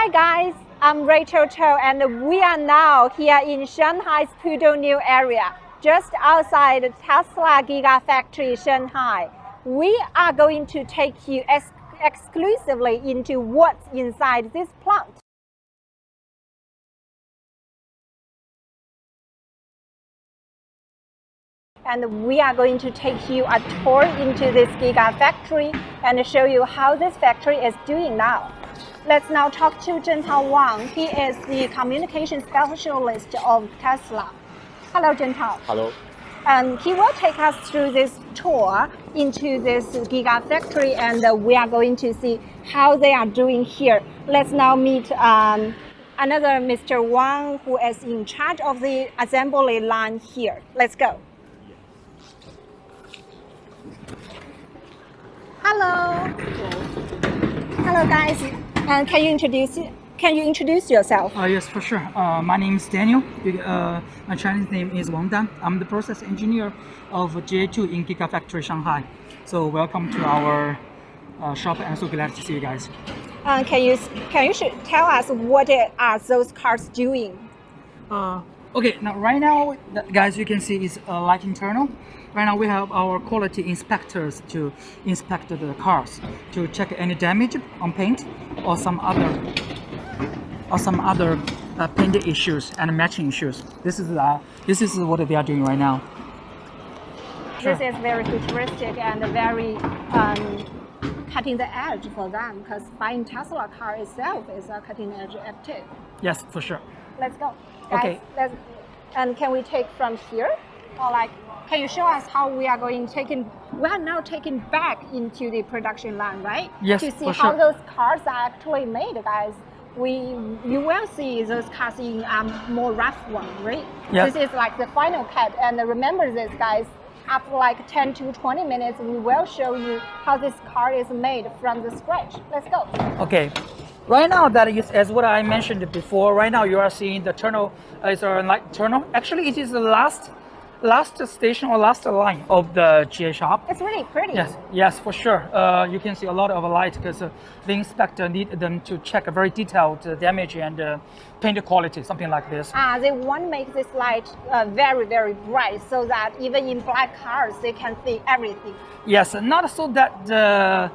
Hi guys, I'm Rachel Cho and we are now here in Shanghai's Pudong New area, just outside Tesla Gigafactory Shanghai. We are going to take you exclusively into what's inside this plant. And we are going to take you a tour into this Gigafactory and show you how this factory is doing now. Let's now talk to Zhentao Wang. He is the communication specialist of Tesla. Hello, Zhentao. Hello. And he will take us through this tour into this Gigafactory, and we are going to see how they are doing here. Let's now meet another Mr. Wang, who is in charge of the assembly line here. Let's go. Hello. Hello, guys. And can you introduce yourself? Yes, for sure. My name is Daniel. My Chinese name is Wang Dan. I'm the process engineer of GA2 in Gigafactory Shanghai. So welcome to our shop, and so glad to see you guys. Can you tell us what are those cars doing? Okay, now right now, guys, you can see is a light internal. Right now we have our quality inspectors to inspect the cars to check any damage on paint or some other paint issues and matching issues. This is what they are doing right now. Sure. This is very futuristic and very cutting the edge for them, because buying Tesla car itself is a cutting edge too. Yes, for sure. Let's go. Guys, okay. And can we take from here, or can you show us how we are we are now taking back into the production line, right? Yes, to see for how sure. those cars are actually made, guys. You will see those cars in more rough one, right? Yes. This is like the final cut, and remember this, guys. After 10 to 20 minutes, we will show you how this car is made from the scratch. Let's go. Okay. Right now, that is as what I mentioned before. Right now, you are seeing the tunnel. It's a light tunnel. Actually, it is the last station or last line of the GA shop. It's really pretty. Yes, for sure. You can see a lot of light because the inspector need them to check a very detailed damage and paint quality, something like this. They want to make this light very, very bright so that even in black cars, they can see everything. Yes, not so that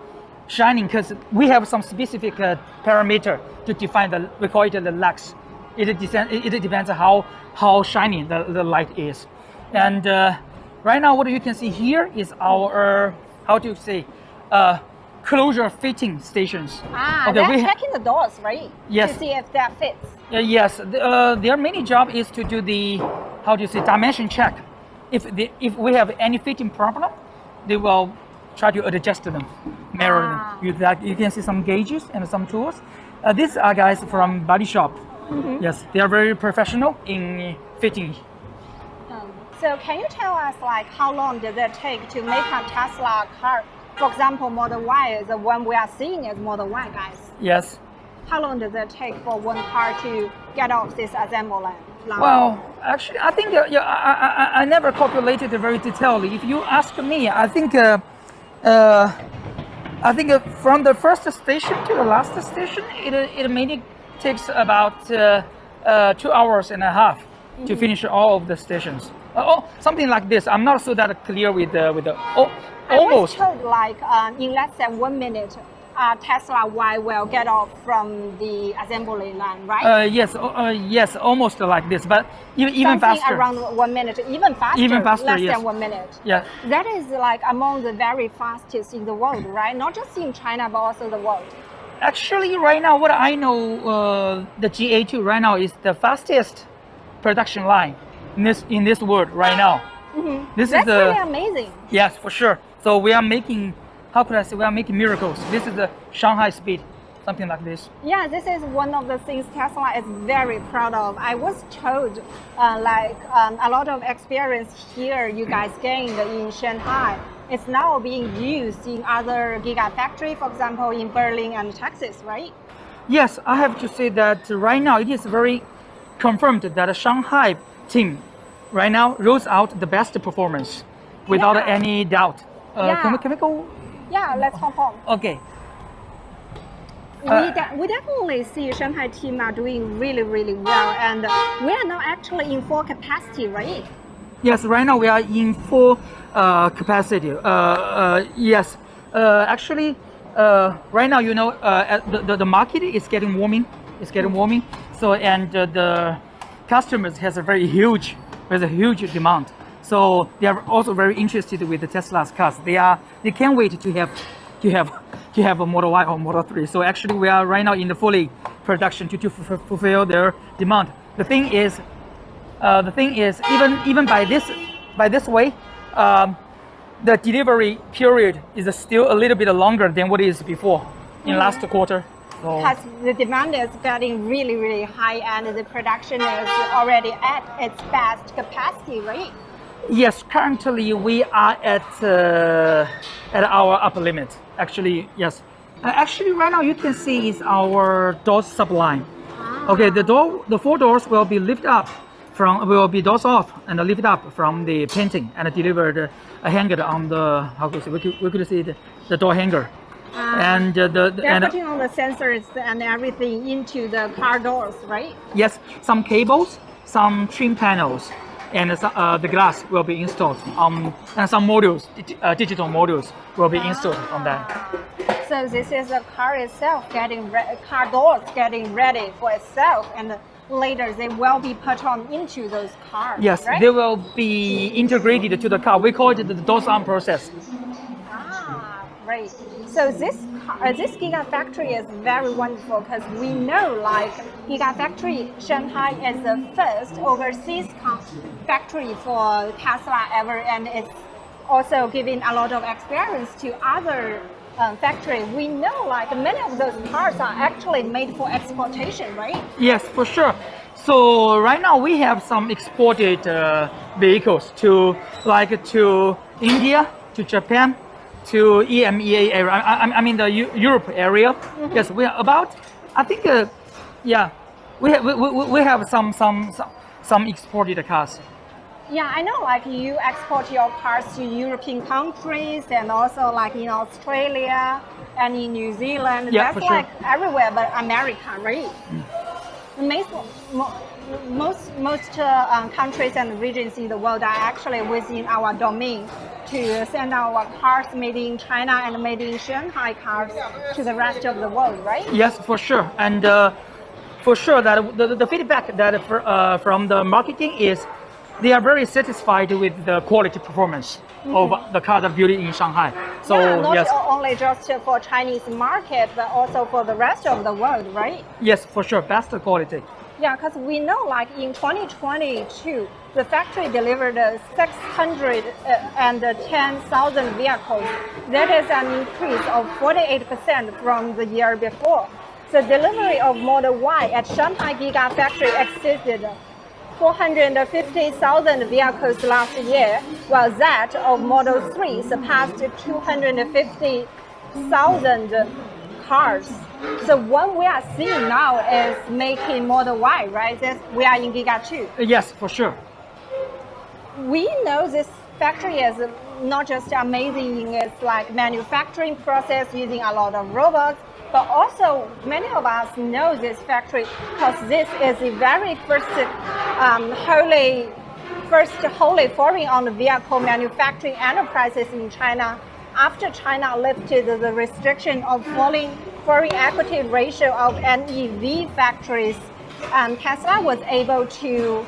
shining, because we have some specific parameter to define we call it the lux. It depends on how shiny the light is. And right now, what you can see here is our closure fitting stations. Okay, they're checking the doors, right? Yes. To see if that fits. Yes, their main job is to do the dimension check. If we have any fitting problem, they will try to adjust them, mirror them. You can see some gauges and some tools. These are guys from body shop. Mm-hmm. Yes, they are very professional in fitting. So can you tell us how long does it take to make a Tesla car? For example, Model Y, the one we are seeing is Model Y, guys. Yes. How long does it take for one car to get off this assembly line? Well, actually, I think I never calculated it very detailedly. If you ask me, I think from the first station to the last station, it maybe takes about 2 hours and a half to finish all of the stations. Something like this. I'm not so that clear with the almost. I was told in less than 1 minute, Tesla Y will get off from the assembly line, right? Yes, almost like this, but even faster. Around 1 minute, even faster, less than 1 minute. Yeah. That is among the very fastest in the world, right? Not just in China, but also the world. Actually, right now, what I know, the GA2 right now is the fastest production line in this world right now. Mm-hmm. That's really amazing. Yes, for sure. So we are making, how could I say, we are making miracles. This is the Shanghai speed, something like this. Yeah, this is one of the things Tesla is very proud of. I was told a lot of experience here you guys gained in Shanghai. It's now being used in other Gigafactory, for example, in Berlin and Texas, right? Yes, I have to say that right now it is very confirmed that the Shanghai team right now rolls out the best performance without any doubt. Can we go? Yeah, let's hop on. Okay. We definitely see Shanghai team are doing really, really well, and we are now actually in full capacity, right? Yes, right now we are in full capacity. Yes, actually, right now the market is getting warming. It's getting warming. So and the customers has a huge demand. So they are also very interested with the Tesla's cars. They can't wait to have a Model Y or Model 3. So actually, we are right now in the fully production to fulfill their demand. The thing is, even by this way, the delivery period is still a little bit longer than what it is before in last quarter. So, Because the demand is getting really, really high, and the production is already at its best capacity, right? yes, currently we are at our upper limit. Actually, yes. Actually, right now you can see is our door subline. Okay, the four doors will be lifted up doors off and lifted up from the painting and delivered hanged on the we could see the door hanger. And They're putting all the sensors and everything into the car doors, right? yes, some cables, some trim panels, and the glass will be installed. And some modules, digital modules, will be installed on that. So this is the car itself car doors getting ready for itself, and later they will be put on into those cars. Yes, right? they will be integrated to the car. We call it the doors on process. Right. So this Gigafactory is very wonderful because we know like Gigafactory Shanghai is the first overseas factory for Tesla ever, and it's also giving a lot of experience to other factories. We know like many of those cars are actually made for exportation, right? Yes, for sure. So right now we have some exported vehicles to India, to Japan, to EMEA area. I mean the Europe area. Mm-hmm. Yes, we are about. I think we have some exported cars. Yeah, I know like you export your cars to European countries and also like in Australia and in New Zealand. Yeah, That's for like sure. everywhere but America, right? Most countries and regions in the world are actually within our domain to send our cars made in China and made in Shanghai cars to the rest of the world, right? Yes, for sure. And for sure that the feedback that from the marketing is they are very satisfied with the quality performance of the car that built in Shanghai. So yeah, not yes, only just for Chinese market, but also for the rest of the world, right? yes, for sure, best quality. Yeah, because we know like in 2022, the factory delivered 610,000 vehicles. That is an increase of 48% from the year before. The delivery of Model Y at Shanghai Gigafactory exceeded 450,000 vehicles last year, while that of Model 3 surpassed 250,000 cars. So what we are seeing now is making Model Y, right? We are in Giga 2. Yes, for sure. We know this factory is not just amazing in its like manufacturing process using a lot of robots, but also many of us know this factory because this is the very first wholly foreign-owned vehicle manufacturing enterprises in China. After China lifted the restriction of foreign equity ratio of NEV factories, Tesla was able to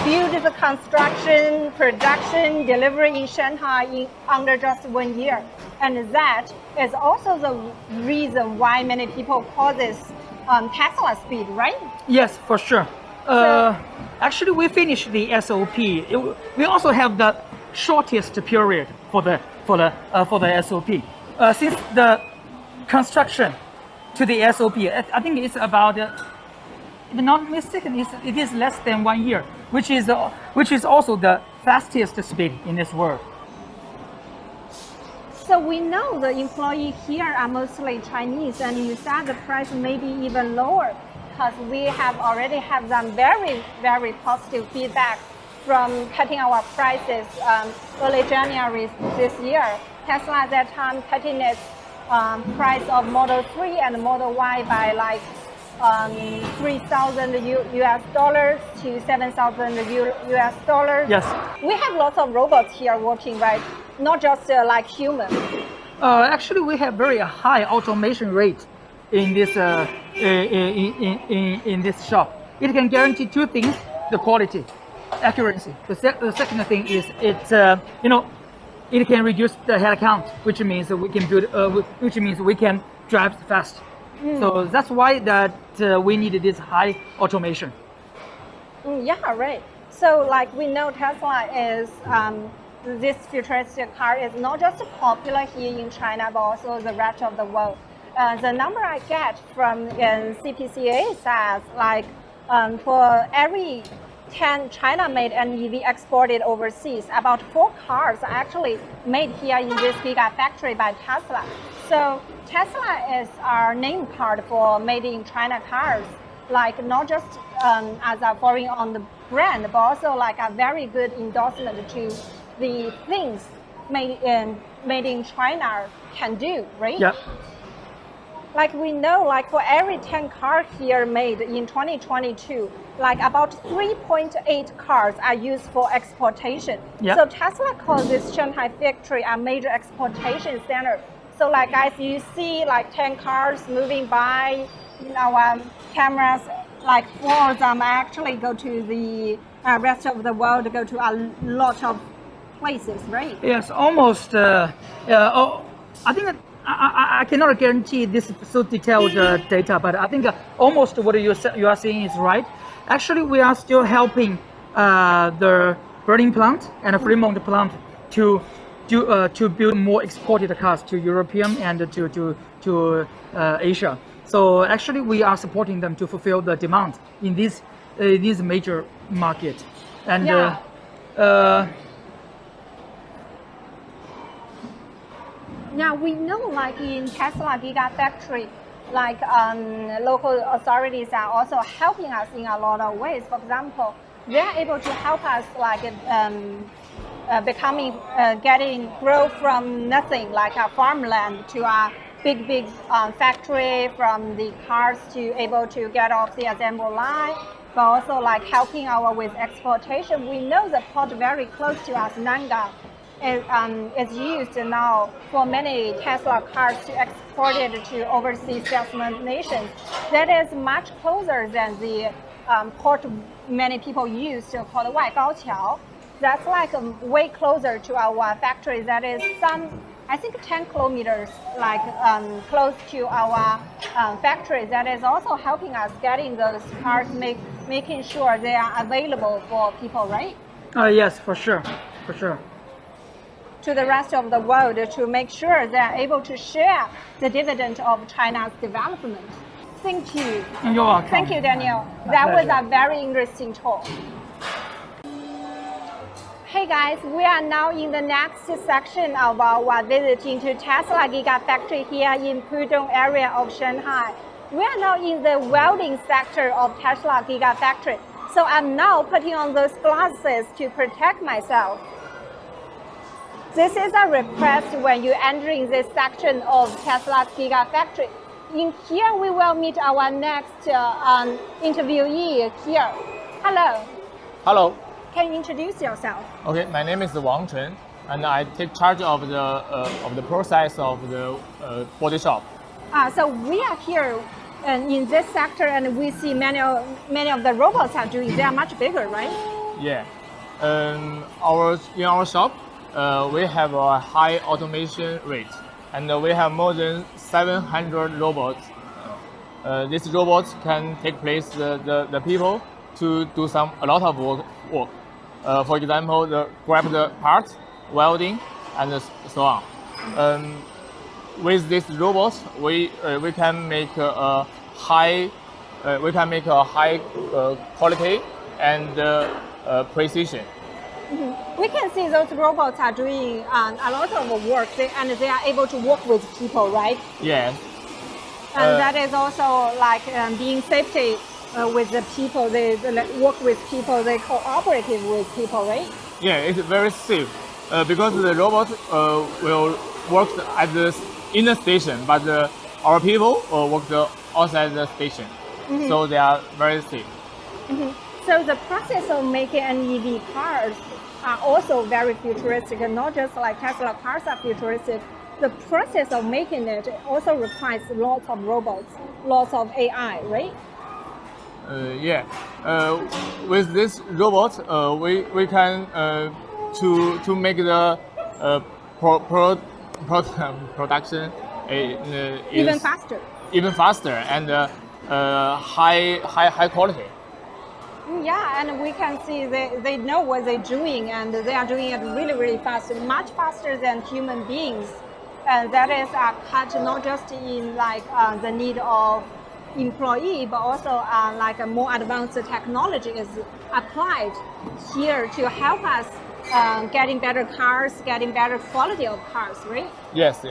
build the construction, production, delivery in Shanghai under just 1 year. And that is also the reason why many people call this Tesla speed, right? Yes, for sure. Actually, we finished the SOP. We also have the shortest period for the SOP. Since the construction to the SOP, I think it's about, if I'm not mistaken, it is less than 1 year, which is also the fastest speed in this world. So we know the employees here are mostly Chinese, and you said the price may be even lower because we already have some very, very positive feedback from cutting our prices early January this year. Tesla at that time cutting its price of Model 3 and Model Y by like 3,000 US dollars to 7,000 US dollars. Yes. We have lots of robots here working, right? Not just like humans. Actually, we have very high automation rate in this in this shop. It can guarantee two things: the quality, accuracy. The second thing is it it can reduce the head count, which means that we can build, which means we can drive fast. So that's why that we need this high automation. Yeah, right. So like we know Tesla is this futuristic car is not just popular here in China, but also the rest of the world. The number I get from CPCA says like for every 10 China-made NEV exported overseas, about 4 cars are actually made here in this Gigafactory by Tesla. So Tesla is our name card for made in China cars, like not just as a foreign on the brand, but also like a very good endorsement to the things made in China can do, right? Yeah. Like we know, like for every 10 cars here made in 2022, like about 3.8 cars are used for exportation. Yeah. So Tesla calls this Shanghai factory a major exportation center. So like guys, you see like 10 cars moving by, our cameras, like 4 of them actually go to the rest of the world, go to a lot of places, right? Yes, almost. I think I cannot guarantee this so detailed data, but I think almost what you are saying is right. Actually, we are still helping the Berlin plant and the Fremont plant to build more exported cars to European and to Asia. So actually, we are supporting them to fulfill the demand in this major market. And now we know like in Tesla Gigafactory, like local authorities are also helping us in a lot of ways. For example, they are able to help us like grow from nothing, like a farmland, to a big factory, from the cars to able to get off the assembly line, but also like helping our with exportation. We know the port very close to us, Nangang, is used now for many Tesla cars to export it to overseas destinations. That is much closer than the port many people use called Waigaoqiao. That's like way closer to our factory. That is I think 10 kilometers like close to our factory. That is also helping us getting those cars, making sure they are available for people, right? Yes, for sure. To the rest of the world, to make sure they are able to share the dividend of China's development. Thank you. You're welcome. Thank you, Daniel. That was a very interesting talk. Hey guys, we are now in the next section of our visiting to Tesla Gigafactory here in Pudong area of Shanghai. We are now in the welding sector of Tesla Gigafactory. So I'm now putting on those glasses to protect myself. This is a request when you're entering this section of Tesla's Gigafactory. In here, we will meet our next interviewee here. Hello. Hello. Can you introduce yourself? Okay, my name is Wang Chen, and I take charge of the process of the body shop. So we are here in this sector, and we see many of the robots are doing. They are much bigger, right? Yeah. In our shop, we have a high automation rate, and we have more than 700 robots. These robots can take place the people to do a lot of work. For example, grab the parts, welding, and so on. With these robots, we can make a high quality and precision. Mm-hmm. We can see those robots are doing a lot of work, and they are able to work with people, right? Yes. And that is also like being safety with the people. They work with people. They cooperate with people, right? Yeah, it's very safe because the robot will work at the in the station, but our people work outside the station, so they are very safe. So the process of making NEV cars are also very futuristic, and not just like Tesla cars are futuristic. The process of making it also requires lots of robots, lots of AI, right? Yeah, with this robot, we can to make the production Even is faster. even faster and high quality. Yeah, and we can see they know what they're doing, and they are doing it really, really fast, much faster than human beings. And that is cut not just in like the need of employee, but also like a more advanced technology is applied here to help us getting better cars, getting better quality of cars, right? Yes.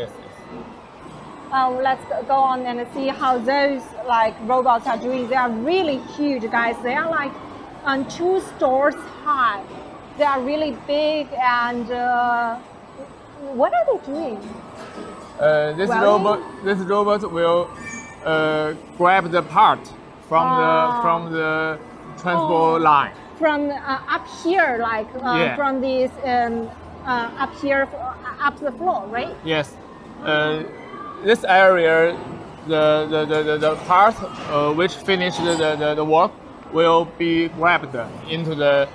Let's go on and see how those like robots are doing. They are really huge, guys. They are like 2 stories high. They are really big, and what are they doing? This Welding? robot will grab the part from the transport line. From up here, like Yeah. from this up here, up the floor, right? Yes, this area, the part which finished the work will be grabbed into the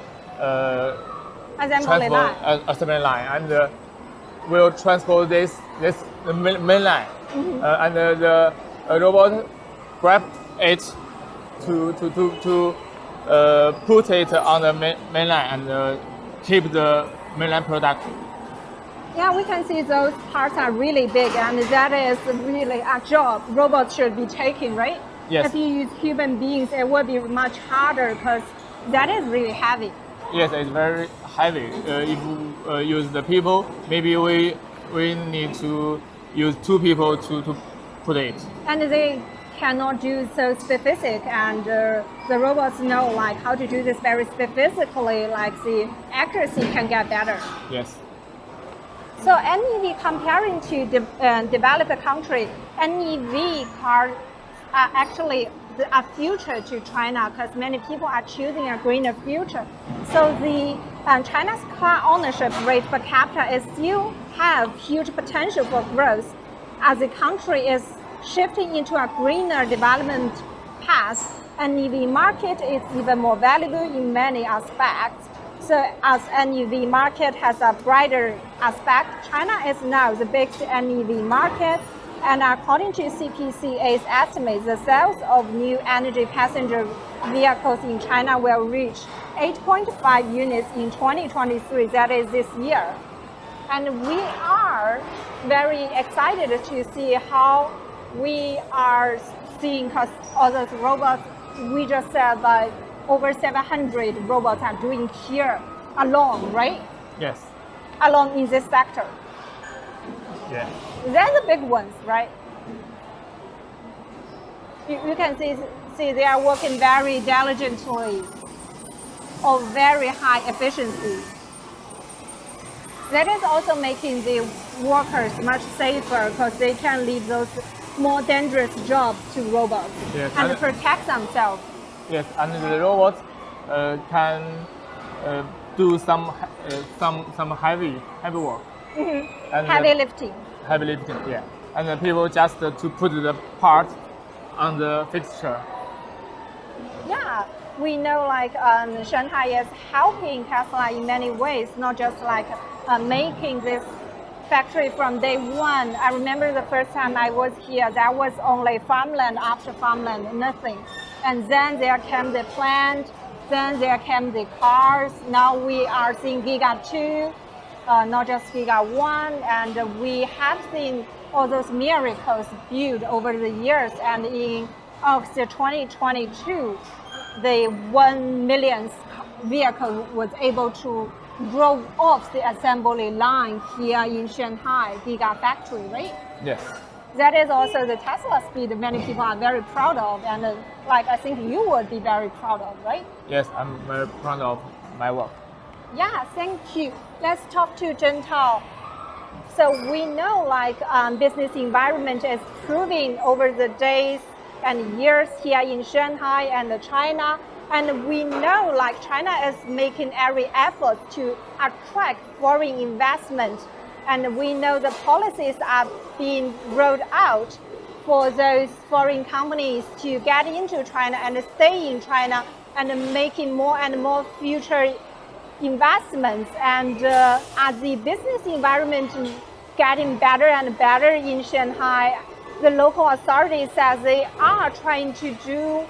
Assembly line. assembly line and will transport the main line, and the robot grab it to put it on the main line and keep the mainline product. Yeah, we can see those parts are really big, and that is really a job robots should be taking, right? Yes. If you use human beings, it would be much harder because that is really heavy. Yes, it's very heavy. If we use the people, maybe we need to use 2 people to put it. And they cannot do so specific, and the robots know like how to do this very specifically, like the accuracy can get better. Yes. So NEV comparing to developed country, NEV cars are actually a future to China because many people are choosing a greener future. So the China's car ownership rate per capita is still have huge potential for growth as the country is shifting into a greener development path. NEV market is even more valuable in many aspects. So as NEV market has a brighter aspect, China is now the biggest NEV market. And according to CPCA's estimates, the sales of new energy passenger vehicles in China will reach 8.5 units in 2023, that is this year. And we are very excited to see how we are seeing, because all those robots, we just said like over 700 robots are doing here alone, right? Yes. Alone in this sector. Yeah. They're the big ones, right? You can see they are working very diligently or very high efficiency. That is also making the workers much safer because they can leave those more dangerous jobs to robots Yes, and and- protect themselves. Yes, and the robot can do some heavy work. And Heavy lifting. heavy lifting, yeah. And the people just to put the part on the fixture. Yeah, we know like Shanghai is helping Tesla in many ways, not just like making this factory from day one. I remember the first time I was here, there was only farmland after farmland, nothing. And then there came the plant, then there came the cars. Now we are seeing Giga 2, not just Giga 1, and we have seen all those miracles built over the years. And in August 2022, the 1 millionth vehicle was able to drove off the assembly line here in Shanghai Giga factory, right? Yes. That is also the Tesla speed many people are very proud of, and like I think you would be very proud of, right? Yes, I'm very proud of my work. Yeah, thank you. Let's talk to Zheng Tao. So we know like business environment is improving over the days and years here in Shanghai and China. And we know like China is making every effort to attract foreign investment. And we know the policies are being rolled out for those foreign companies to get into China and stay in China and making more and more future investments. And as the business environment getting better and better in Shanghai, the local authorities says they are trying to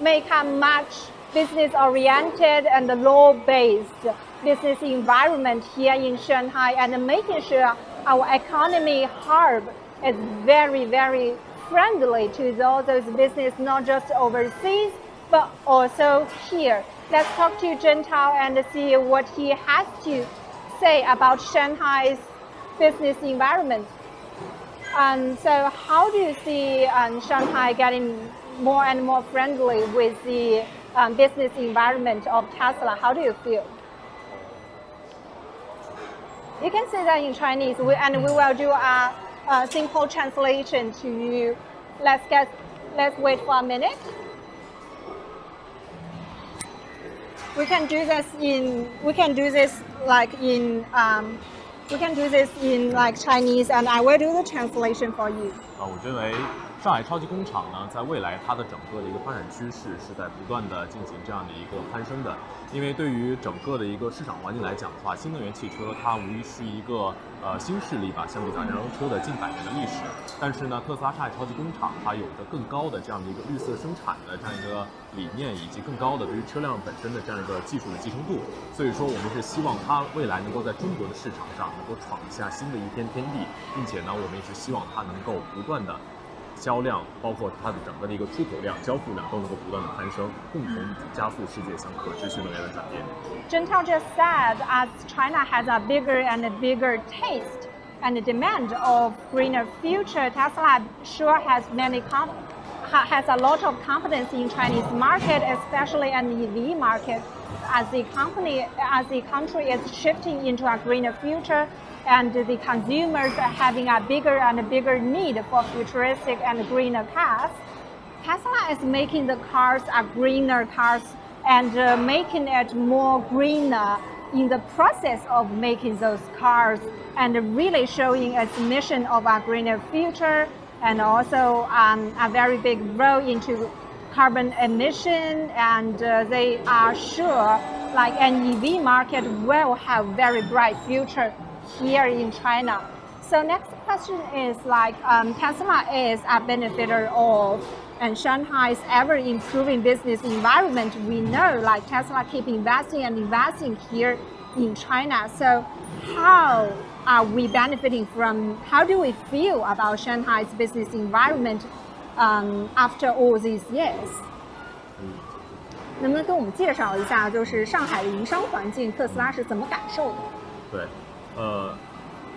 make a much business-oriented and law-based business environment here in Shanghai, and making sure our economy hub is very, very friendly to all those business, not just overseas, but also here. Let's talk to Zhentao and see what he has to say about Shanghai's business environment. So how do you see Shanghai getting more and more friendly with the business environment of Tesla? How do you feel? You can say that in Chinese, and we will do a simple translation to you. Let's wait for a minute. We can do this in Chinese, and I will do the translation for you. 我认为上海超级工厂呢，在未来它的整个的一个发展趋势是在不断的进行这样的一个攀升的。因为对于整个的一个市场环境来讲的话，新能源汽车它无疑是一个新势力吧，相比较燃油车的近100年的历史。但是呢，特斯拉上海超级工厂它有着更高的这样的一个绿色生产的这样一个理念，以及更高的对于车辆本身的这样一个技术的集成度。所以说，我们是希望它未来能够在中国的市场上能够闯下新的一片天地，并且呢，我们也是希望它能够不断的销量，包括它的整个的一个出口量、交付量都能够不断的攀升，共同加速世界向可持续能源的转变。Zhentao just said, as China has a bigger and a bigger taste and demand of greener future, Tesla sure has a lot of confidence in Chinese market, especially an EV market, as the country is shifting into a greener future. And the consumers are having a bigger and bigger need for futuristic and greener cars. Tesla is making the cars a greener cars and making it more greener in the process of making those cars, and really showing its mission of a greener future, and also a very big role into carbon emission. And they are sure like an EV market will have very bright future here in China. So next question is like Tesla is a benefiter of and Shanghai's ever improving business environment. We know like Tesla keep investing here in China. So how are we benefiting from, how do we feel about Shanghai's business environment after all these years? 能不能跟我们介绍一下，就是上海的营商环境，特斯拉是怎么感受的？对，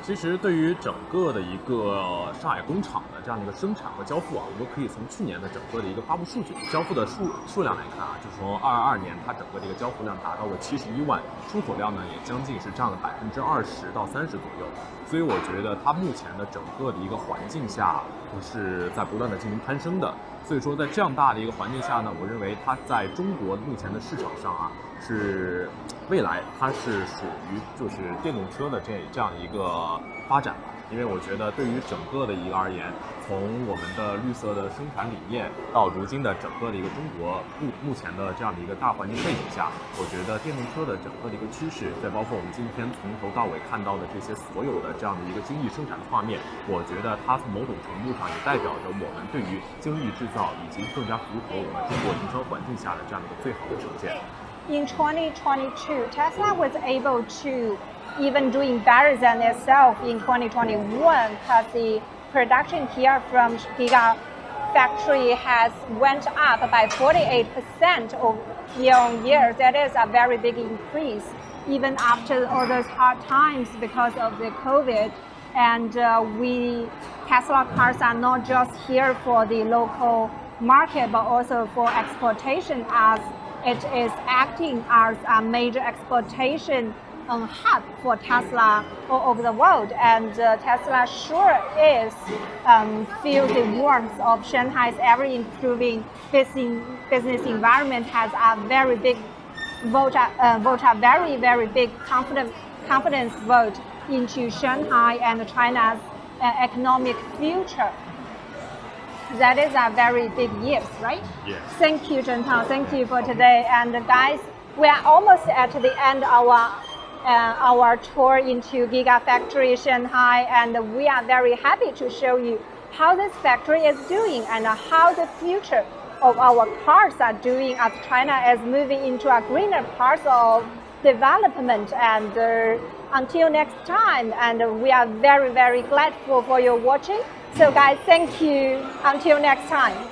其实对于整个的一个上海工厂的这样的一个生产和交付啊，我们可以从去年的整个的一个发布数据、交付的数量来看啊，就从2022年它整个的一个交付量达到了71万，出口量呢也将近是占了20%到30%左右。所以我觉得它目前的整个的一个环境下都是在不断的进行攀升的。所以说在这样大的一个环境下呢，我认为它在中国目前的市场上啊，是未来它是属于就是电动车的这样一个发展吧。因为我觉得对于整个的一个而言，从我们的绿色的生产理念到如今的整个的一个中国目前的这样的一个大环境背景下，我觉得电动车的整个的一个趋势，再包括我们今天从头到尾看到的这些所有的这样的一个精益生产的画面，我觉得它从某种程度上也代表着我们对于精益制造以及更加符合我们中国营商环境下的这样的一个最好的呈现。In 2022, Tesla was able to even doing better than itself in 2021 because the production here from Gigafactory has went up by 48% year on year. That is a very big increase, even after all those hard times because of the COVID. And Tesla cars are not just here for the local market, but also for exportation, as it is acting as a major exportation hub for Tesla all over the world, and Tesla sure is feel the warmth of Shanghai's ever improving business environment, has a very big vote a very big confidence vote into Shanghai and China's economic future. That is a very big yes, right? Yes. Thank you, Zhentao. Thank you for today. And guys, we are almost at the end of our tour into Gigafactory Shanghai, and we are very happy to show you how this factory is doing and how the future of our cars are doing as China is moving into a greener path of development. And until next time, and we are very grateful for your watching. So guys, thank you. Until next time.